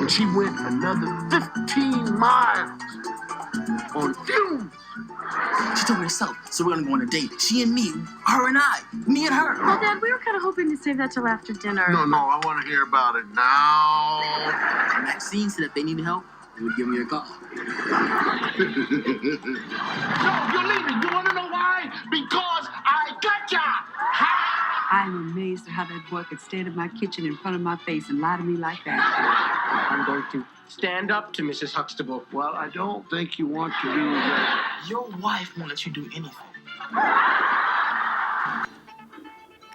and she went another 15 miles on fumes. She told me herself, so we're gonna go on a date. She and me, her and I, me and her. Well, Dad, we were kind of hoping to save that till after dinner. No, I want to hear about it now. Maxine said if they needed help, they would give me a call. No, you're leaving. You want to know why? Because I gotcha. I'm amazed at how that boy could stand in my kitchen in front of my face and lie to me like that. I'm going to stand up to Mrs. Huxtable. Well, I don't think you want to do that. Your wife won't let you do anything.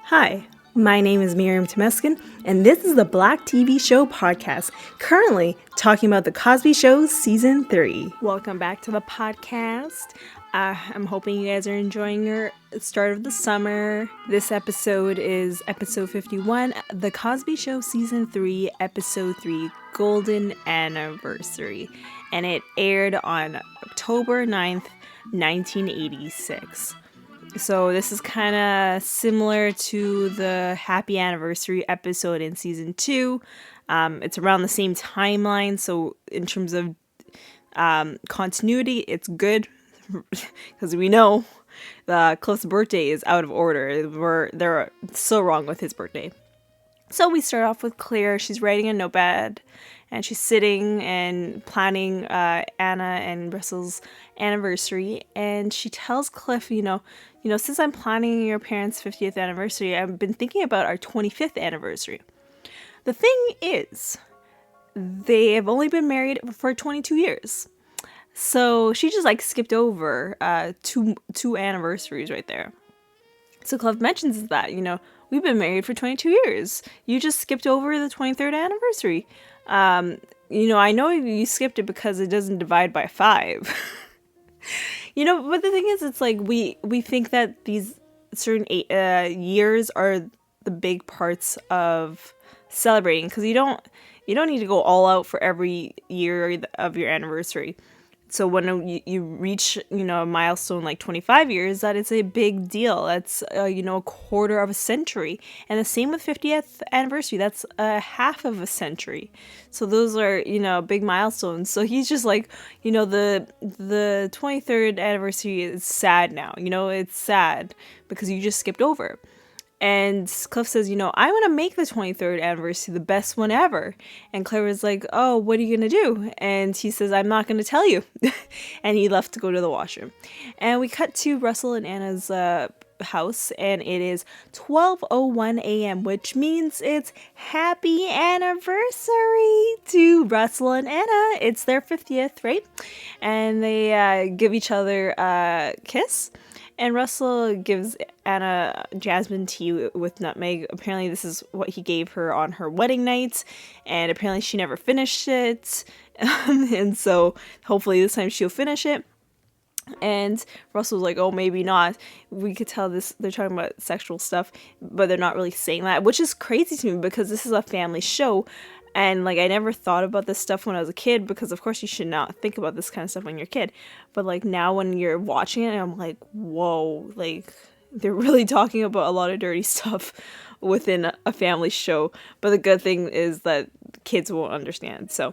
Hi, my name is Miriam, and this is the Black TV Show podcast, currently talking about the Cosby Show Season 3. Welcome back to the podcast. I'm hoping you guys are enjoying your start of the summer. This episode is episode 51, The Cosby Show Season 3, Episode 3, Golden Anniversary. And it aired on October 9th, 1986. So this is kind of similar to the Happy Anniversary episode in Season 2. It's around the same timeline, so in terms of continuity, it's good. Because we know Cliff's birthday is out of order. They're so wrong with his birthday. So we start off with Claire. She's writing a notepad, and she's sitting and planning Anna and Russell's anniversary. And she tells Cliff, you know, since I'm planning your parents' 50th anniversary, I've been thinking about our 25th anniversary. The thing is, they have only been married for 22 years. So she just skipped over two anniversaries right there. So Cliff mentions that, we've been married for 22 years. You just skipped over the 23rd anniversary. I know you skipped it because it doesn't divide by 5. But the thing is, it's we think that these certain years are the big parts of celebrating, because you don't need to go all out for every year of your anniversary. So when you reach, a milestone like 25 years, that is a big deal. That's, a quarter of a century. And the same with 50th anniversary. That's a half of a century. So those are, big milestones. So he's just the 23rd anniversary is sad now. It's sad because you just skipped over. And Cliff says, I want to make the 23rd anniversary the best one ever. And Claire was like, oh, what are you going to do? And he says, I'm not going to tell you. And he left to go to the washroom. And we cut to Russell and Anna's house. And it is 12:01 a.m., which means it's happy anniversary to Russell and Anna. It's their 50th, right? And they give each other a kiss. And Russell gives Anna jasmine tea with nutmeg. Apparently this is what he gave her on her wedding night. And apparently she never finished it. And so hopefully this time she'll finish it. And Russell's like, oh, maybe not. We could tell they're talking about sexual stuff, but they're not really saying that, which is crazy to me because this is a family show. And I never thought about this stuff when I was a kid, because of course you should not think about this kind of stuff when you're a kid. But now when you're watching it, I'm like, whoa, they're really talking about a lot of dirty stuff within a family show. But the good thing is that kids won't understand. So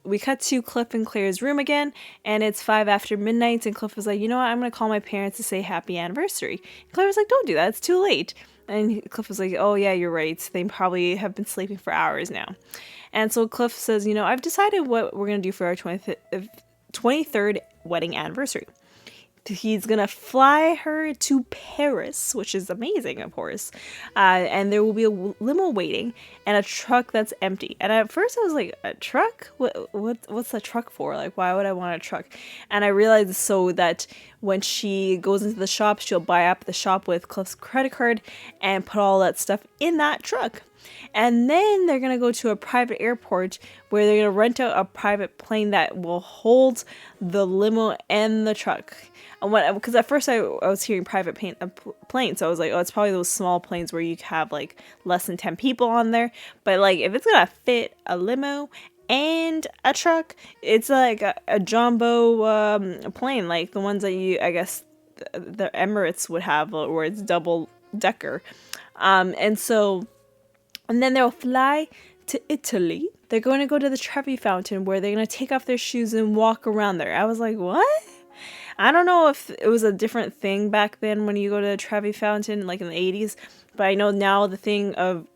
we cut to Cliff and Claire's room again, and it's 5 after midnight, and Cliff was like, you know what, I'm going to call my parents to say happy anniversary. And Claire was like, don't do that, it's too late. And Cliff was like, oh yeah, you're right. They probably have been sleeping for hours now. And so Cliff says, I've decided what we're going to do for our 23rd wedding anniversary. He's going to fly her to Paris, which is amazing, of course. And there will be a limo waiting and a truck that's empty. And at first I was like, a truck? What's the truck for? Why would I want a truck? And I realized so that when she goes into the shop, she'll buy up the shop with Cliff's credit card and put all that stuff in that truck. And then they're going to go to a private airport where they're going to rent out a private plane that will hold the limo and the truck. Because at first I was hearing private plane, so I was like, oh, it's probably those small planes where you have less than 10 people on there. But if it's going to fit a limo and a truck, it's a jumbo plane, like the ones that I guess the Emirates would have, where it's double decker. And then they'll fly to Italy. They're going to go to the Trevi Fountain where they're going to take off their shoes and walk around there. I was like, what? I don't know if it was a different thing back then when you go to the Trevi Fountain, like in the 80s, but I know now the thing of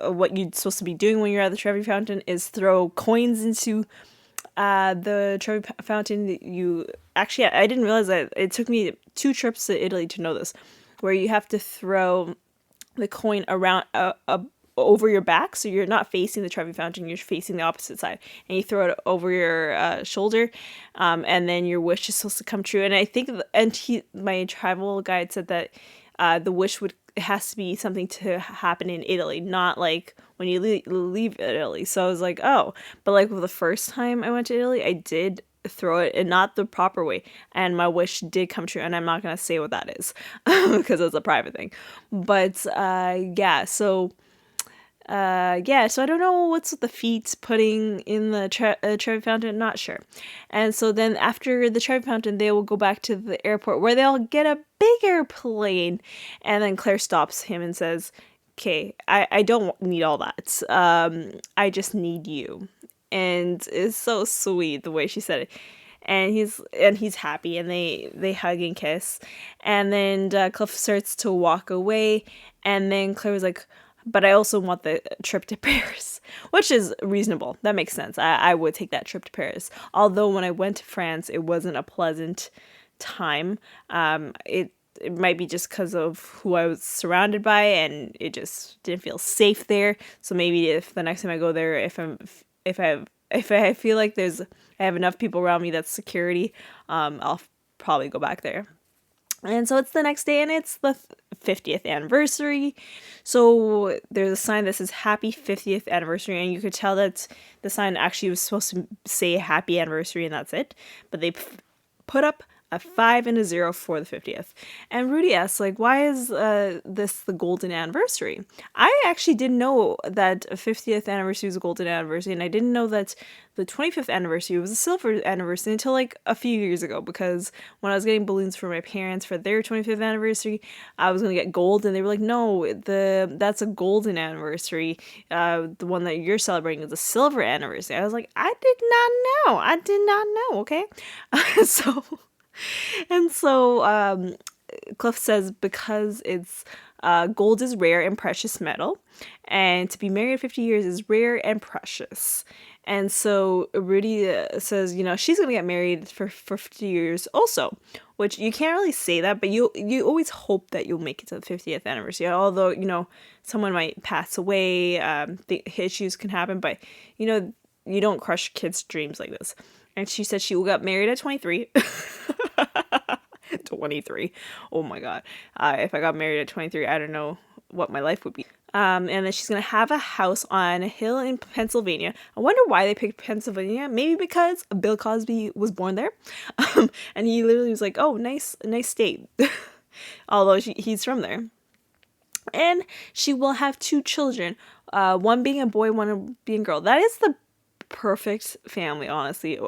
what you're supposed to be doing when you're at the Trevi Fountain is throw coins into the Trevi Fountain. You actually, I didn't realize that. It took me 2 trips to Italy to know this, where you have to throw the coin around over your back, so you're not facing the Trevi Fountain, you're facing the opposite side, and you throw it over your shoulder, and then your wish is supposed to come true. And I think, my travel guide said that the wish it has to be something to happen in Italy, not like when you leave Italy. So I was like, oh, but like the first time I went to Italy, I did throw it and not the proper way, and my wish did come true. And I'm not gonna say what that is because it's a private thing, but yeah, so so I don't know what's with the feet putting in the Trevi Fountain, not sure. And so then after the Trevi Fountain, they will go back to the airport where they'll get a big airplane. And then Claire stops him and says, okay, I don't need all that. I just need you. And it's so sweet the way she said it. And he's happy, and they hug and kiss. And then Cliff starts to walk away, and then Claire was like, but I also want the trip to Paris, which is reasonable. That makes sense. I would take that trip to Paris. Although when I went to France, it wasn't a pleasant time. It might be just because of who I was surrounded by, and it just didn't feel safe there. So maybe if the next time I go there, if I feel like I have enough people around me that's security, I'll probably go back there. And so it's the next day, and it's the 50th anniversary. So there's a sign that says Happy 50th Anniversary, and you could tell that the sign actually was supposed to say Happy Anniversary, and that's it. But they put up a 5 and a 0 for the 50th. And Rudy asks, like, why is this the golden anniversary? I actually didn't know that a 50th anniversary was a golden anniversary, and I didn't know that the 25th anniversary was a silver anniversary until like a few years ago, because when I was getting balloons for my parents for their 25th anniversary, I was going to get gold, and they were like, no, that's a golden anniversary. The one that you're celebrating is a silver anniversary. I was like, I did not know, okay? So Cliff says because it's gold is rare and precious metal, and to be married 50 years is rare and precious. And so Rudy says, she's going to get married for 50 years also, which you can't really say that, but you always hope that you'll make it to the 50th anniversary. Although, someone might pass away, the issues can happen, but, you don't crush kids' dreams like this. And she said she got married at 23. 23. Oh my God. If I got married at 23, I don't know what my life would be. And then she's going to have a house on a hill in Pennsylvania. I wonder why they picked Pennsylvania. Maybe because Bill Cosby was born there. And he literally was like, oh, nice state. Although he's from there. And she will have 2 children. One being a boy, one being a girl. That is the perfect family, honestly.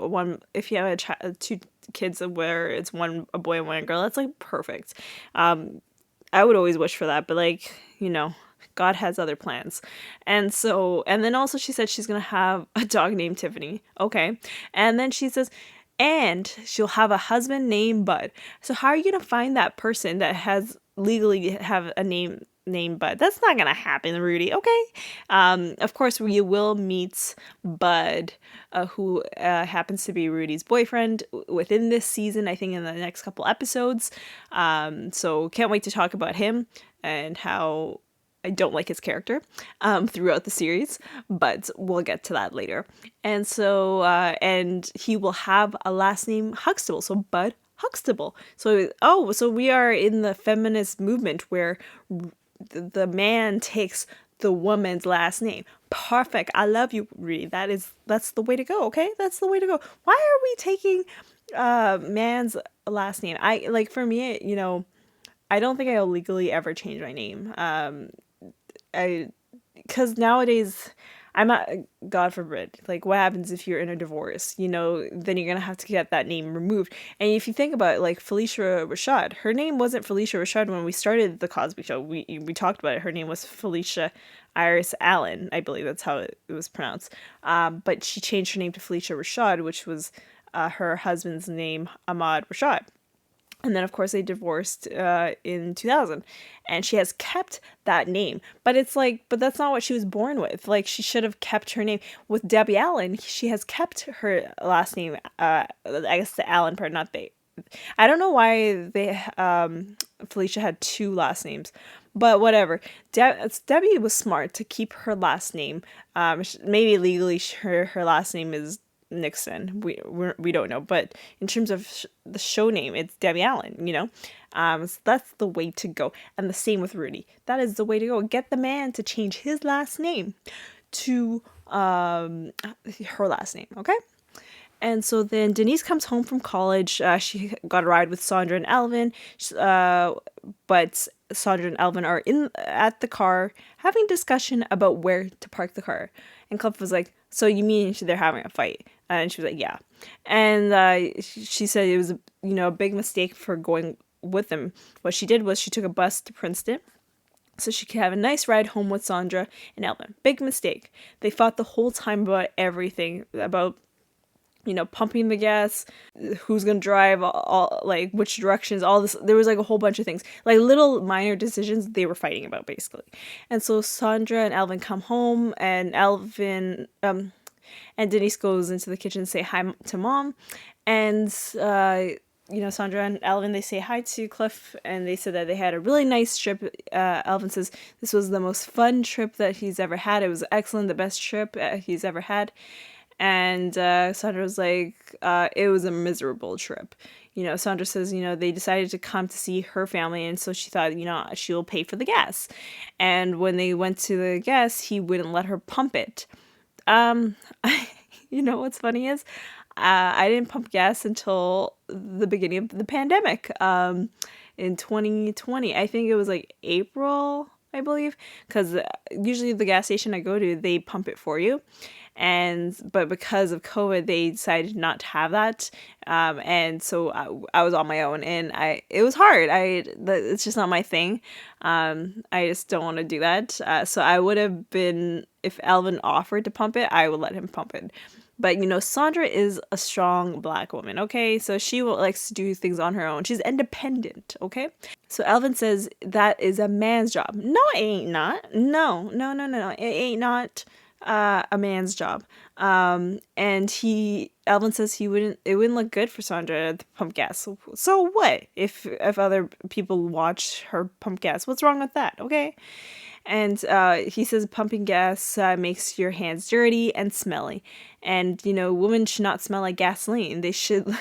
If you have 2 kids where it's a boy and one girl, that's like perfect. I would always wish for that, but God has other plans. And then also she said she's gonna have a dog named Tiffany. Okay. And then she says, and she'll have a husband named Bud. So how are you gonna find that person that has legally have a name named Bud? That's not gonna happen, Rudy. Okay. Of course you will meet Bud, who happens to be Rudy's boyfriend within this season, I think in the next couple episodes. So can't wait to talk about him and how I don't like his character throughout the series, but we'll get to that later. And so, and he will have a last name Huxtable, so Bud Huxtable. So we are in the feminist movement where the man takes the woman's last name. Perfect. I love you, Rudy. That's the way to go. Okay, that's the way to go. Why are we taking man's last name? For me, I don't think I'll legally ever change my name. Because nowadays I'm not, God forbid, like what happens if you're in a divorce, you know, then you're going to have to get that name removed. And if you think about it, like Felicia Rashad, her name wasn't Felicia Rashad when we started the Cosby Show. We talked about it. Her name was Felicia Iris Allen. I believe that's how it was pronounced. But she changed her name to Felicia Rashad, which was her husband's name, Ahmad Rashad. And then, of course, they divorced in 2000. And she has kept that name. But it's like, but that's not what she was born with. Like, she should have kept her name. With Debbie Allen, she has kept her last name. I guess the Allen part, not they. I don't know why Felicia had two last names. But whatever. Debbie was smart to keep her last name. Maybe legally her last name is Nixon. We don't know, but in terms of the show name, it's Debbie Allen, you know. So that's the way to go. And the same with Rudy. That is the way to go. Get the man to change his last name to her last name, okay? And so then Denise comes home from college. She got a ride with Sandra and Elvin, but Sandra and Elvin are at the car having discussion about where to park the car. And Cliff was like, "So you mean they're having a fight?" And she was like, "Yeah." And she said it was a big mistake for going with them. What she did was she took a bus to Princeton so she could have a nice ride home with Sandra and Elvin. Big mistake. They fought the whole time about everything, about pumping the gas, who's gonna drive, all like which directions, all this. There was like a whole bunch of things, like little minor decisions they were fighting about basically. And so Sandra and Elvin come home, and Elvin and Denise goes into the kitchen to say hi to Mom, and Sandra and Elvin, they say hi to Cliff, and they said that they had a really nice trip. Elvin says this was the most fun trip that he's ever had. It was excellent, the best trip he's ever had. And Sandra was like, it was a miserable trip. Sandra says, they decided to come to see her family, and so she thought, she'll pay for the gas. And when they went to the gas, he wouldn't let her pump it. What's funny is, I didn't pump gas until the beginning of the pandemic, in 2020. I think it was like April, I believe, because usually the gas station I go to, they pump it for you. But because of COVID, they decided not to have that. And so I was on my own, and it was hard. It's just not my thing. I just don't want to do that. So I would have been, if Elvin offered to pump it, I would let him pump it. But, Sandra is a strong Black woman, okay? So she likes to do things on her own. She's independent, okay? So Elvin says that is a man's job. No, it ain't not. No. It ain't not a man's job. And Elvin says it wouldn't look good for Sandra to pump gas. So what if other people watch her pump gas? What's wrong with that, okay? And he says pumping gas makes your hands dirty and smelly. And, women should not smell like gasoline. They should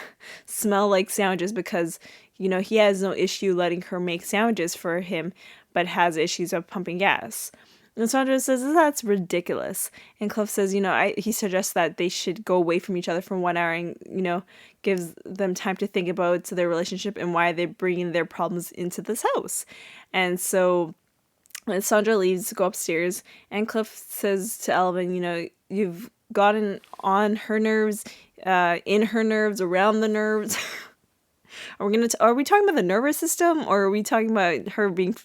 smell like sandwiches, because, he has no issue letting her make sandwiches for him, but has issues of pumping gas. And Sandra says that's ridiculous. And Cliff says, he suggests that they should go away from each other for 1 hour and, gives them time to think about their relationship and why they're bringing their problems into this house. And so Sandra leaves to go upstairs, and Cliff says to Elvin, you've gotten on her nerves, in her nerves, around the nerves. Are we talking about the nervous system, or are we talking about her being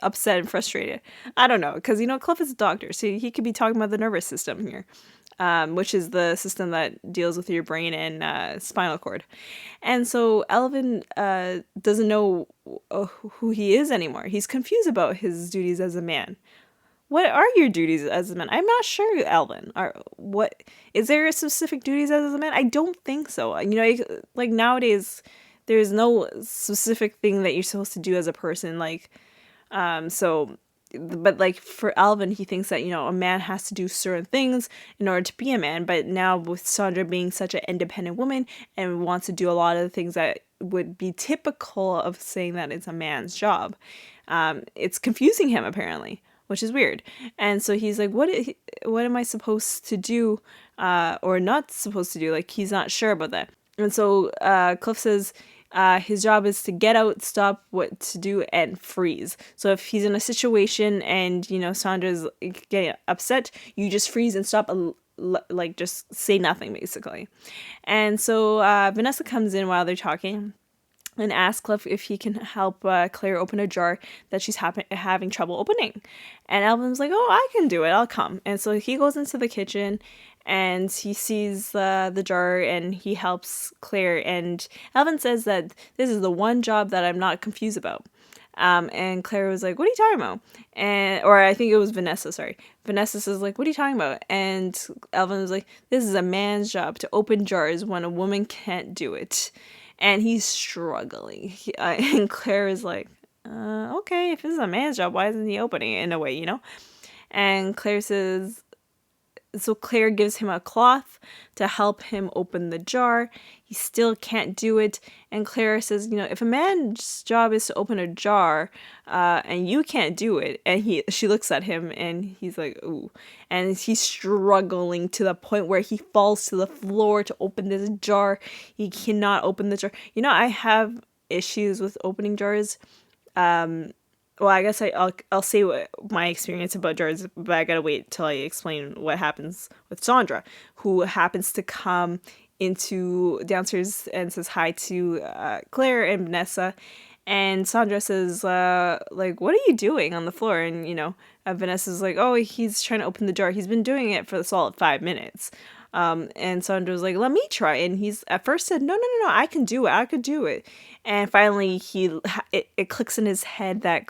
upset and frustrated? I don't know, because Cliff is a doctor, so he could be talking about the nervous system here, which is the system that deals with your brain and spinal cord. And so Elvin doesn't know who he is anymore. He's confused about his duties as a man. What are your duties as a man? I'm not sure, Elvin. What is there a specific duties as a man? I don't think so. Like nowadays, there's no specific thing that you're supposed to do as a person. But like for Elvin, he thinks that, a man has to do certain things in order to be a man. But now with Sandra being such an independent woman and wants to do a lot of the things that would be typical of saying that it's a man's job, it's confusing him apparently, which is weird. And so he's like, what am I supposed to do or not supposed to do? Like, he's not sure about that. And so Cliff says, his job is to get out, stop what to do, and freeze. So if he's in a situation and, Sandra's getting upset, you just freeze and stop, like just say nothing, basically. And so Vanessa comes in while they're talking and asks Cliff if he can help Claire open a jar that she's having trouble opening. And Elvin's like, oh, I can do it. I'll come. And so he goes into the kitchen and he sees the jar and he helps Claire. And Elvin says that this is the one job that I'm not confused about. And Claire was like, what are you talking about? Or I think it was Vanessa, sorry. Vanessa says, like, what are you talking about? And Elvin was like, this is a man's job to open jars when a woman can't do it. And he's struggling. And Claire is like, okay, if this is a man's job, why isn't he opening it in a way, And Claire says, so Claire gives him a cloth to help him open the jar. He still can't do it. And Claire says, if a man's job is to open a jar and you can't do it, and she looks at him and he's like, ooh. And he's struggling to the point where he falls to the floor to open this jar. He cannot open the jar. I have issues with opening jars. Well, I guess I'll say what my experience about jars, but I gotta wait till I explain what happens with Sandra, who happens to come into downstairs and says hi to Claire and Vanessa, and Sandra says, like, what are you doing on the floor? And Vanessa's like, oh, he's trying to open the jar. He's been doing it for the solid 5 minutes. And Sandra's like, let me try. And he's at first said, no, I can do it. And finally it clicks in his head that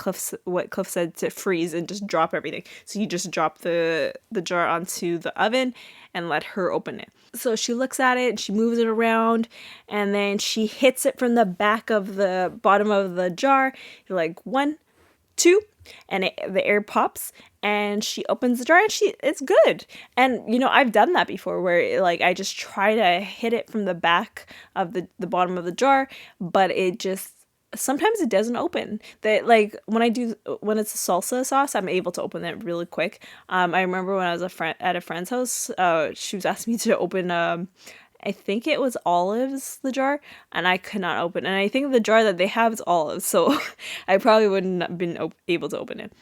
what Cliff said to freeze and just drop everything. So he just dropped the jar onto the oven and let her open it. So she looks at it, she moves it around, and then she hits it from the back of the bottom of the jar. You're like, 1, 2, and the air pops, and she opens the jar, and it's good. And I've done that before, where I just try to hit it from the back of the bottom of the jar, but it just sometimes it doesn't open. That when it's a salsa sauce, I'm able to open it really quick. I remember when I was at a friend's house, she was asking me to open I think it was olives, the jar, and I could not open. And I think the jar that they have is olives, so I probably wouldn't have been able to open it.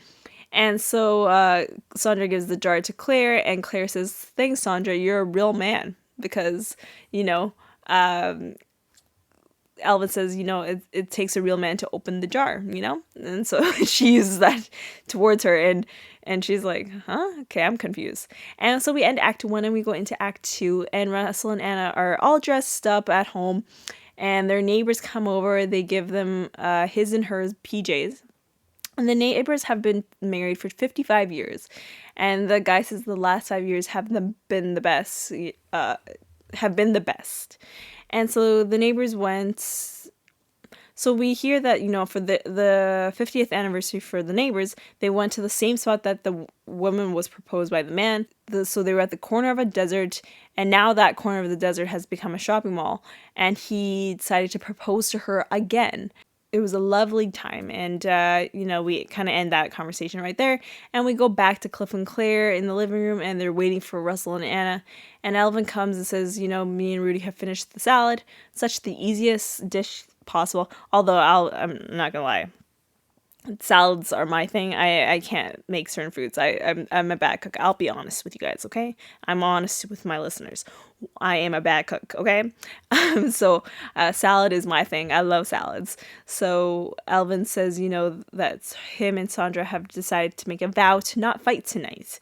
And so Sandra gives the jar to Claire, and Claire says, thanks, Sandra, you're a real man. Because, Elvin says, it takes a real man to open the jar, And so she uses that towards her, and she's like, huh? Okay, I'm confused. And so we end Act 1 and we go into Act 2, and Russell and Anna are all dressed up at home, and their neighbors come over. They give them his and hers PJs. And the neighbors have been married for 55 years. And the guy says the last 5 years have been the best. And so the neighbors went. So we hear that, for the 50th anniversary for the neighbors, they went to the same spot that the woman was proposed by the man. So they were at the corner of a desert, and now that corner of the desert has become a shopping mall. And he decided to propose to her again. It was a lovely time, and we kind of end that conversation right there, and we go back to Cliff and Claire in the living room, and they're waiting for Russell and Anna, and Elvin comes and says, me and Rudy have finished the salad, such the easiest dish possible, although I'm not gonna lie, salads are my thing. I can't make certain foods. I'm a bad cook. I'll be honest with you guys, okay? I'm honest with my listeners. I am a bad cook, okay? So salad is my thing. I love salads. So Elvin says, that him and Sandra have decided to make a vow to not fight tonight.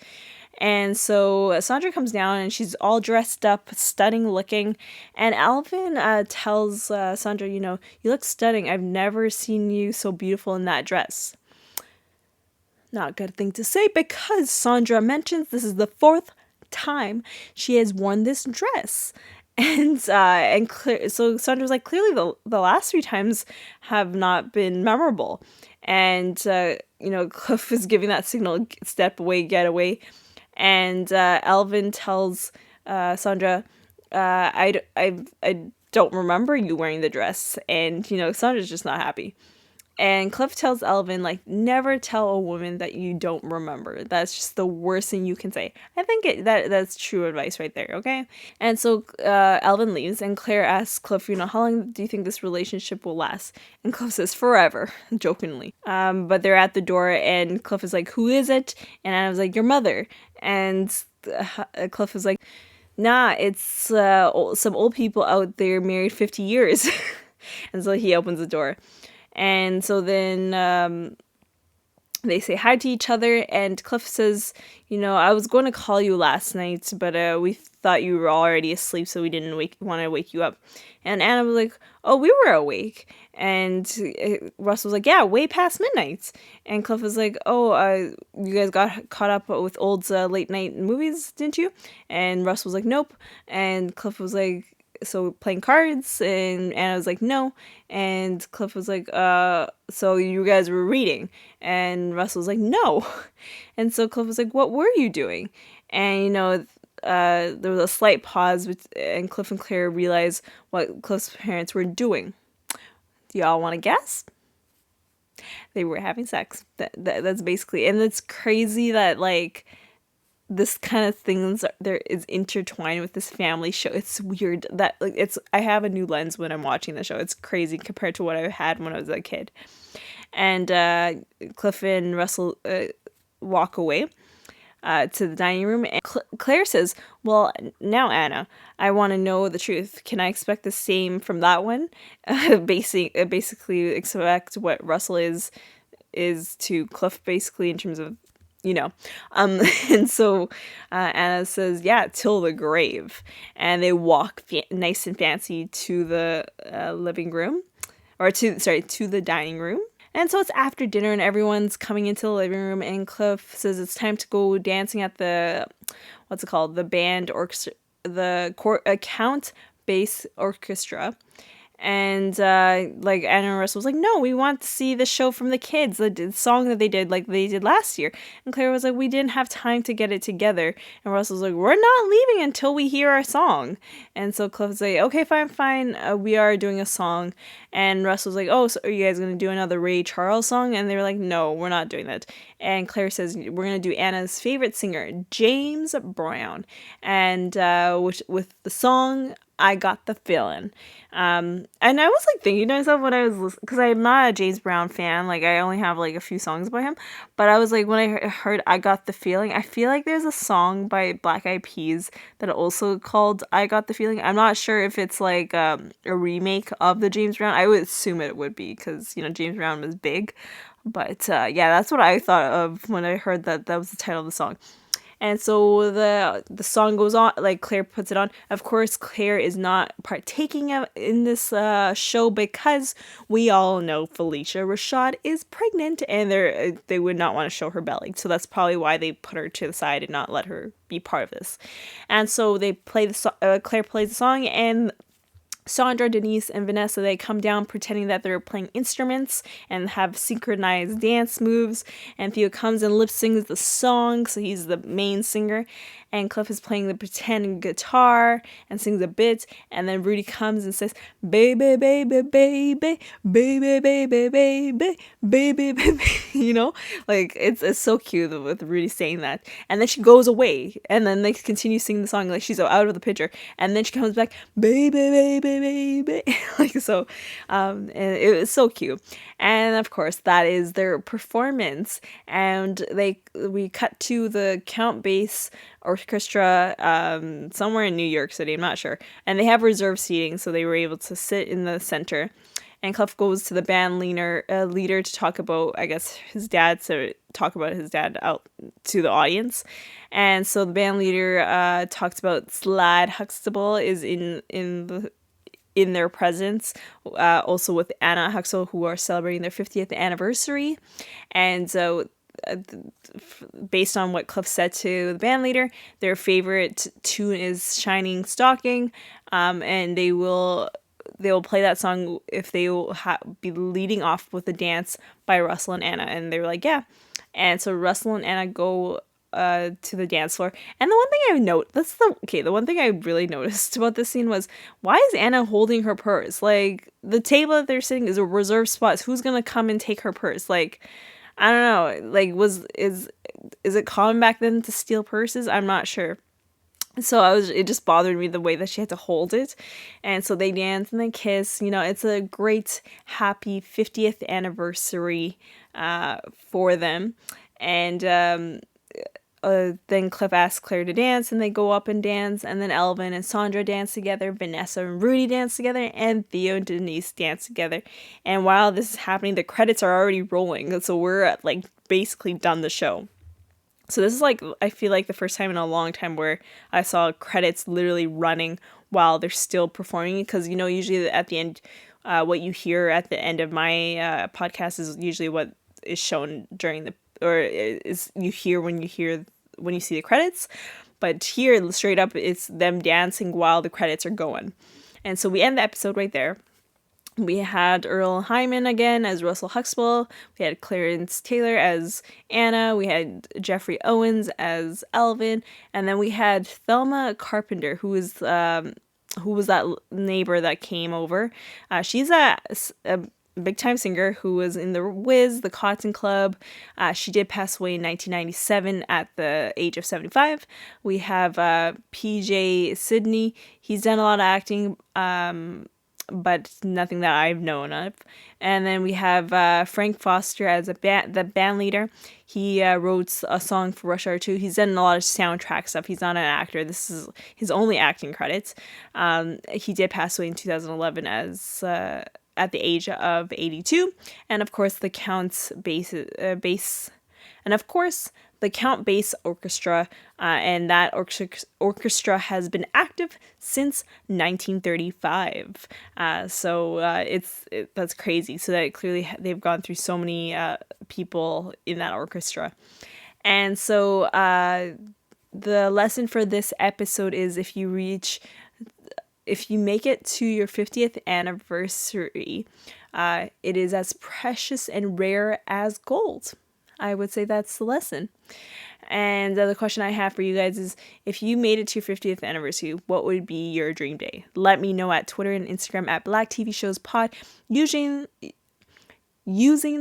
And so Sandra comes down and she's all dressed up, stunning looking. And Elvin tells Sandra, you look stunning. I've never seen you so beautiful in that dress. Not a good thing to say, because Sandra mentions this is the 4th time she has worn this dress. And so Sandra's like, clearly the last 3 times have not been memorable. And, Cliff is giving that signal, step away, get away. And Elvin tells Sandra, I don't remember you wearing the dress. And, Sandra's just not happy. And Cliff tells Elvin, like, never tell a woman that you don't remember. That's just the worst thing you can say. I think that's true advice right there, okay? And so Elvin leaves, and Claire asks Cliff, how long do you think this relationship will last? And Cliff says, forever, jokingly. But they're at the door, and Cliff is like, who is it? And Anna was like, your mother. And Cliff is like, nah, it's some old people out there married 50 years. And so he opens the door. And so then they say hi to each other, and Cliff says, I was going to call you last night, but we thought you were already asleep, so we didn't want to wake you up. And Anna was like, oh, we were awake. And Russell was like, yeah, way past midnight. And Cliff was like, oh, you guys got caught up with old late night movies, didn't you? And Russell was like, nope. And Cliff was like, so playing cards? And Anna was like, no. And Cliff was like, so you guys were reading? And Russell was like, no. And so Cliff was like, what were you doing? And there was a slight pause, and Cliff and Claire realized what Cliff's parents were doing. Do y'all want to guess? They were having sex. That's basically, and it's crazy that like this kind of things there is intertwined with this family show. It's weird that like I have a new lens when I'm watching the show. It's crazy compared to what I had when I was a kid. And Cliff and Russell walk away to the dining room, and Claire says, well, now Anna, I want to know the truth. Can I expect the same from that one? Basically expect what Russell is to Cliff, basically, in terms of and so Anna says, yeah, till the grave. And they walk nice and fancy to the living room, or to the dining room. And so it's after dinner, and everyone's coming into the living room, and Cliff says it's time to go dancing at the, what's it called, the band orchestra, the count bass orchestra. And like Anna and Russell was like, no, we want to see the show from the kids, the song that they did like they did last year. And Claire was like, we didn't have time to get it together. And Russell was like, we're not leaving until we hear our song. And so Cliff was like, okay, fine, we are doing a song. And Russell was like, oh, so are you guys gonna do another Ray Charles song? And they were like, no, we're not doing that. And Claire says, we're gonna do Anna's favorite singer, James Brown, and with the song I Got the Feeling. And I was like thinking to myself when I was listening, because I'm not a James Brown fan, like I only have like a few songs by him, but I was like, when I heard I Got the Feeling, I feel like there's a song by Black Eyed Peas that also called I Got the Feeling. I'm not sure if it's like a remake of the James Brown. I would assume it would be, because James Brown was big, but yeah, that's what I thought of when I heard that was the title of the song. And so the song goes on, like Claire puts it on. Of course, Claire is not partaking in this show, because we all know Felicia Rashad is pregnant, and they would not want to show her belly. So that's probably why they put her to the side and not let her be part of this. And so they play Claire plays the song, and Sandra, Denise, and Vanessa, they come down pretending that they're playing instruments and have synchronized dance moves. And Theo comes and lip sings the song, so he's the main singer. And Cliff is playing the pretend guitar and sings a bit. And then Rudy comes and says, baby, baby, baby, baby, baby, baby, baby, baby. Like it's so cute with Rudy saying that. And then she goes away, and then they continue singing the song like she's out of the picture. And then she comes back, baby, baby, baby, like so. And it was so cute. And of course, that is their performance. And we cut to the Count Bass Orchestra somewhere in New York City, I'm not sure. And they have reserved seating, so they were able to sit in the center. And Cliff goes to the band leader to talk about, I guess, his dad, so talk about his dad out to the audience. And so the band leader talks about Slide Huxtable is in their presence, also with Anna Huxtable, who are celebrating their 50th anniversary. And so based on what Cliff said to the band leader, their favorite tune is Shining Stocking, and they will play that song if they will be leading off with a dance by Russell and Anna. And they were like, yeah. And so Russell and Anna go to the dance floor. And the one thing the one thing I really noticed about this scene was, why is Anna holding her purse? Like, the table that they're sitting is a reserved spot. Who's gonna come and take her purse? Like, I don't know. Like, is it common back then to steal purses? I'm not sure. So it just bothered me the way that she had to hold it. And so they dance and they kiss. You know, it's a great, happy 50th anniversary for them. And then Cliff asks Claire to dance, and they go up and dance. And then Elvin and Sandra dance together. Vanessa and Rudy dance together. And Theo and Denise dance together. And while this is happening, the credits are already rolling. So we're like basically done the show. So this is like, I feel like the first time in a long time where I saw credits literally running while they're still performing. Because, you know, usually at the end, what you hear at the end of my podcast is usually what is shown during is you hear when you see the credits. But here, straight up, it's them dancing while the credits are going. And so we end the episode right there. We had Earl Hyman again as Russell Huxtable. We had Clarence Taylor as Anna. We had Jeffrey Owens as Elvin. And then we had Thelma Carpenter, who was that neighbor that came over. She's a big-time singer who was in The Wiz, The Cotton Club. She did pass away in 1997 at the age of 75. We have PJ Sidney. He's done a lot of acting, but nothing that I've known of. And then we have Frank Foster as the band leader. He wrote a song for Rush Hour 2. He's done a lot of soundtrack stuff. He's not an actor. This is his only acting credits. He did pass away in 2011 as at the age of 82. And of course, the Count's bass, and of course, the Count Bass Orchestra, and that orchestra has been active since 1935. That's crazy. So that clearly they've gone through so many people in that orchestra. And so the lesson for this episode is, if you make it to your 50th anniversary, it is as precious and rare as gold. I would say that's the lesson. And the question I have for you guys is, if you made it to your 50th anniversary, what would be your dream day? Let me know at Twitter and Instagram at Black TV Shows Pod, using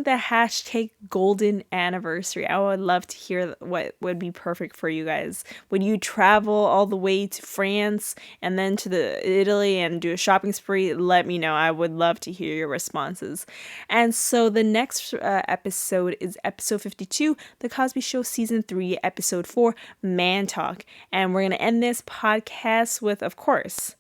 the hashtag golden anniversary. I would love to hear what would be perfect for you guys. Would you travel all the way to France and then to Italy and do a shopping spree? Let me know. I would love to hear your responses. And so the next episode is episode 52, The Cosby Show Season 3, episode 4, Man Talk. And we're going to end this podcast with, of course,